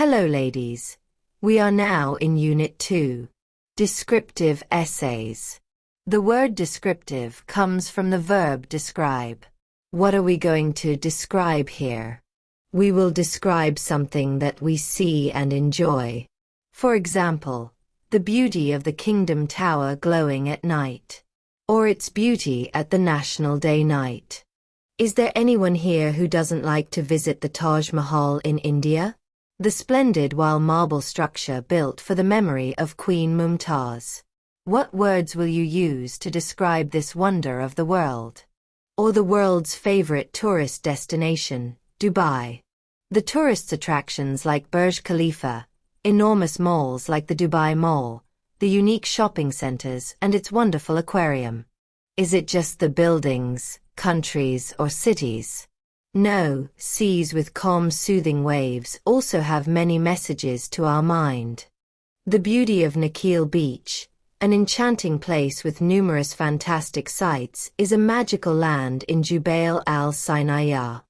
Hello ladies. We are now in Unit 2, Descriptive Essays. The word descriptive comes from the verb describe. What are we going to describe here? We will describe something that we see and enjoy. For example, the beauty of the Kingdom Tower glowing at night, or its beauty at the National Day night. Is there anyone here who doesn't like to visit the Taj Mahal in India? The splendid marble structure built for the memory of Queen Mumtaz. What words will you use to describe this wonder of the world? Or the world's favorite tourist destination, Dubai. The tourist attractions like Burj Khalifa, enormous malls like the Dubai Mall, the unique shopping centers and its wonderful aquarium. Is it just the buildings, countries or cities? No, seas with calm soothing waves also have many messages to our mind. The beauty of Nakheel Beach, an enchanting place with numerous fantastic sights, is a magical land in Jubail al-Sinaiya.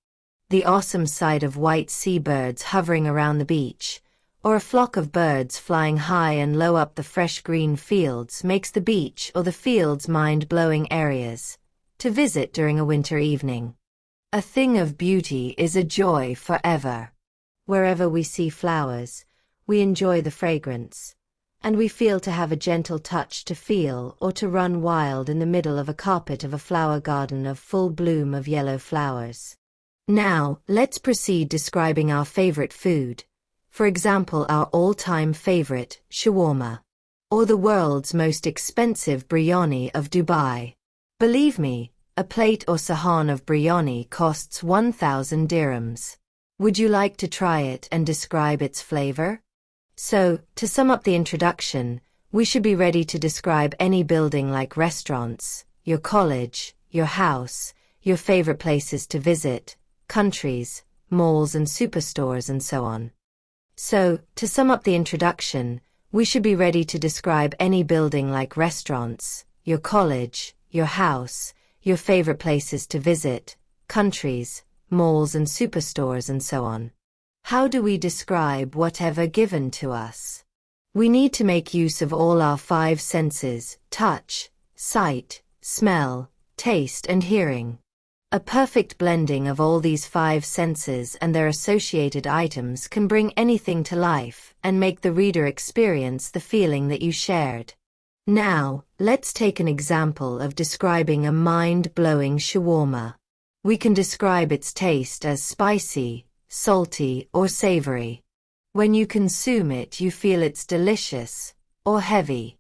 The awesome sight of white seabirds hovering around the beach, or a flock of birds flying high and low up the fresh green fields makes the beach or the fields mind-blowing areas to visit during a winter evening. A thing of beauty is a joy forever. Wherever we see flowers, we enjoy the fragrance, and we feel to have a gentle touch to feel or to run wild in the middle of a carpet of a flower garden of full bloom of yellow flowers. Now, let's proceed describing our favorite food. For example, our all-time favorite, shawarma, or the world's most expensive biryani of Dubai. Believe me, a plate or sahan of biryani costs 1,000 dirhams. Would you like to try it and describe its flavor? So, to sum up the introduction, we should be ready to describe any building like restaurants, your college, your house, your favorite places to visit, countries, malls and superstores and so on. So, to sum up the introduction, we should be ready to describe any building like restaurants, your college, your house, your favorite places to visit, countries, malls and superstores and so on. How do we describe whatever given to us? We need to make use of all our 5 senses: touch, sight, smell, taste and hearing. A perfect blending of all these 5 senses and their associated items can bring anything to life and make the reader experience the feeling that you shared. Now, let's take an example of describing a mind-blowing shawarma. We can describe its taste as spicy, salty, or savory. When you consume it, you feel it's delicious or heavy.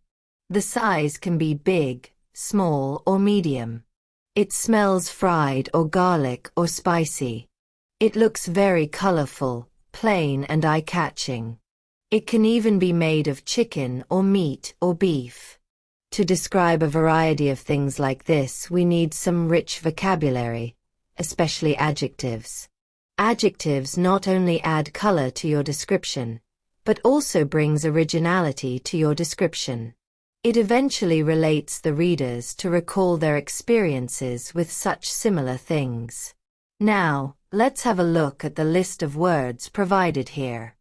The size can be big, small, or medium. It smells fried or garlic or spicy. It looks very colorful, plain, and eye-catching. It can even be made of chicken or meat or beef. To describe a variety of things like this, we need some rich vocabulary, especially adjectives. Adjectives not only add color to your description, but also brings originality to your description. It eventually relates the readers to recall their experiences with such similar things. Now, let's have a look at the list of words provided here.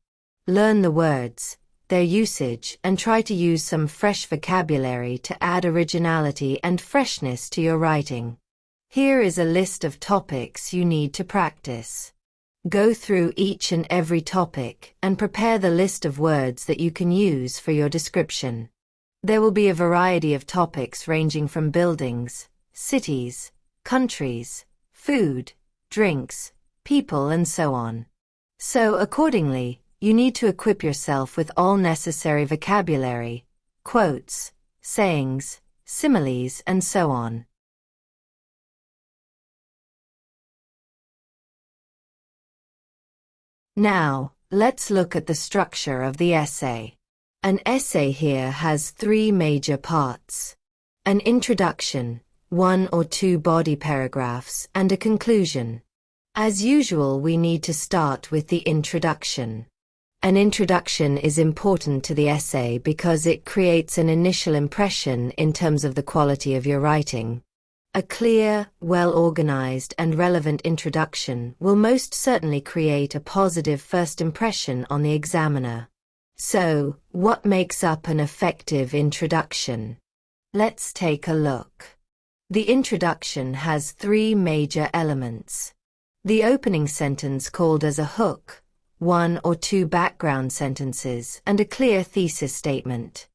Learn the words, their usage, and try to use some fresh vocabulary to add originality and freshness to your writing. Here is a list of topics you need to practice. Go through each and every topic and prepare the list of words that you can use for your description. There will be a variety of topics ranging from buildings, cities, countries, food, drinks, people, and so on. So, accordingly, you need to equip yourself with all necessary vocabulary, quotes, sayings, similes, and so on. Now, let's look at the structure of the essay. An essay here has 3 major parts: an introduction, 1 or 2 body paragraphs, and a conclusion. As usual, we need to start with the introduction. An introduction is important to the essay because it creates an initial impression in terms of the quality of your writing. A clear, well-organized, and relevant introduction will most certainly create a positive first impression on the examiner. So, what makes up an effective introduction? Let's take a look. The introduction has three major elements. The opening sentence called as a hook, one or two background sentences, and a clear thesis statement.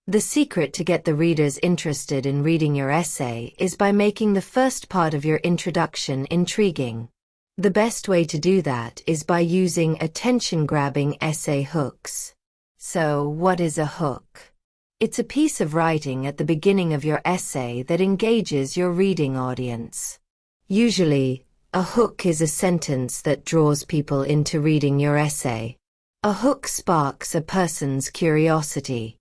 The secret to get the readers interested in reading your essay is by making the first part of your introduction intriguing. The best way to do that is by using attention-grabbing essay hooks. So, what is a hook? It's a piece of writing at the beginning of your essay that engages your reading audience. Usually, a hook is a sentence that draws people into reading your essay. A hook sparks a person's curiosity.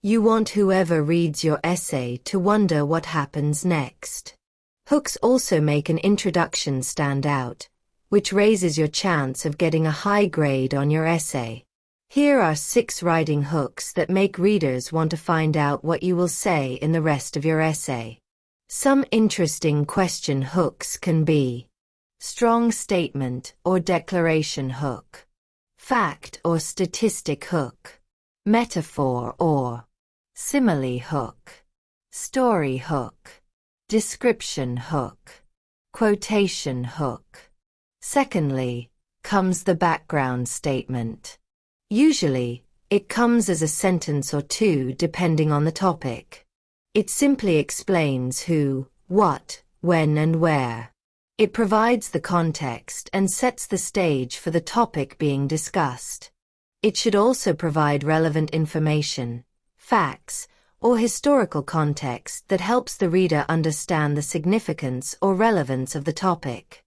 You want whoever reads your essay to wonder what happens next. Hooks also make an introduction stand out, which raises your chance of getting a high grade on your essay. Here are 6 writing hooks that make readers want to find out what you will say in the rest of your essay. Some interesting question hooks can be strong statement or declaration hook, fact or statistic hook, metaphor or simile hook, story hook, description hook, quotation hook. Secondly, comes the background statement. Usually, it comes as a sentence or two depending on the topic. It simply explains who, what, when and where. It provides the context and sets the stage for the topic being discussed. It should also provide relevant information, facts, or historical context that helps the reader understand the significance or relevance of the topic.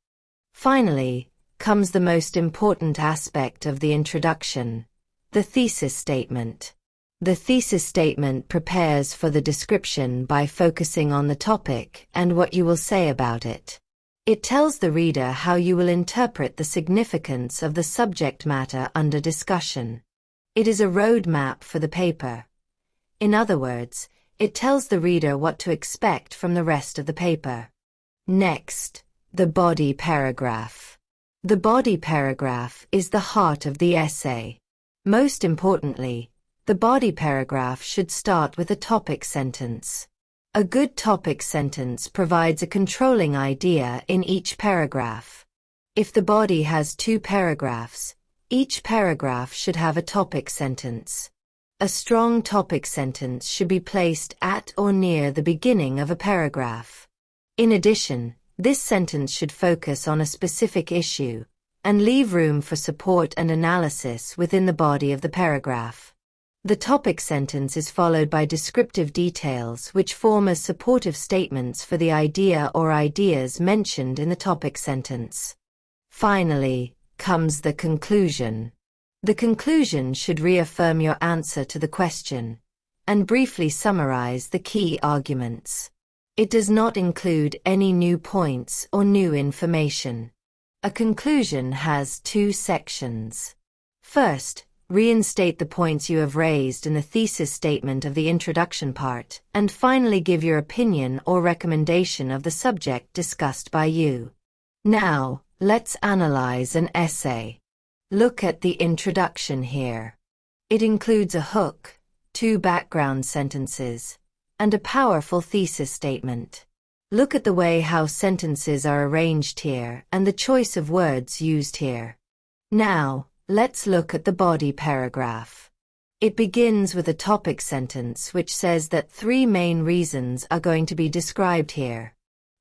Finally, comes the most important aspect of the introduction, the thesis statement. The thesis statement prepares for the description by focusing on the topic and what you will say about it. It tells the reader how you will interpret the significance of the subject matter under discussion. It is a roadmap for the paper. In other words, it tells the reader what to expect from the rest of the paper. Next, the body paragraph. The body paragraph is the heart of the essay. Most importantly, the body paragraph should start with a topic sentence. A good topic sentence provides a controlling idea in each paragraph. If the body has 2 paragraphs, each paragraph should have a topic sentence. A strong topic sentence should be placed at or near the beginning of a paragraph. In addition, this sentence should focus on a specific issue and leave room for support and analysis within the body of the paragraph. The topic sentence is followed by descriptive details which form as supportive statements for the idea or ideas mentioned in the topic sentence. Finally, comes the conclusion. The conclusion should reaffirm your answer to the question and briefly summarize the key arguments. It does not include any new points or new information. A conclusion has 2 sections. First, reinstate the points you have raised in the thesis statement of the introduction part, and finally give your opinion or recommendation of the subject discussed by you. Now, let's analyze an essay. Look at the introduction here. It includes a hook, 2 background sentences, and a powerful thesis statement. Look at the way how sentences are arranged here and the choice of words used here. Now, let's look at the body paragraph. It begins with a topic sentence which says that 3 main reasons are going to be described here.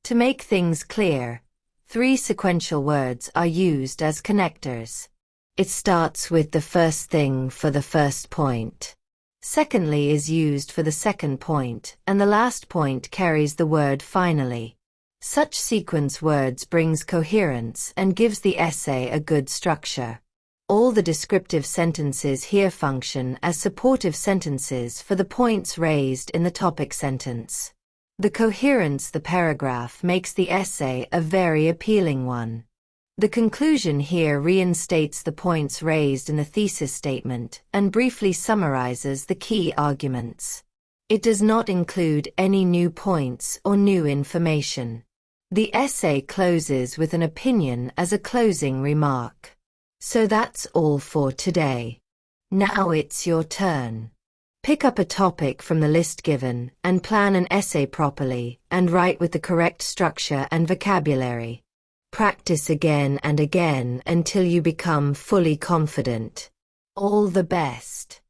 To make things clear, 3 sequential words are used as connectors. It starts with the first thing for the first point. Secondly is used for the second point, and the last point carries the word finally. Such sequence words brings coherence and gives the essay a good structure. All the descriptive sentences here function as supportive sentences for the points raised in the topic sentence. The coherence of the paragraph makes the essay a very appealing one. The conclusion here reinstates the points raised in the thesis statement and briefly summarizes the key arguments. It does not include any new points or new information. The essay closes with an opinion as a closing remark. So that's all for today. Now it's your turn. Pick up a topic from the list given and plan an essay properly and write with the correct structure and vocabulary. Practice again and again until you become fully confident. All the best.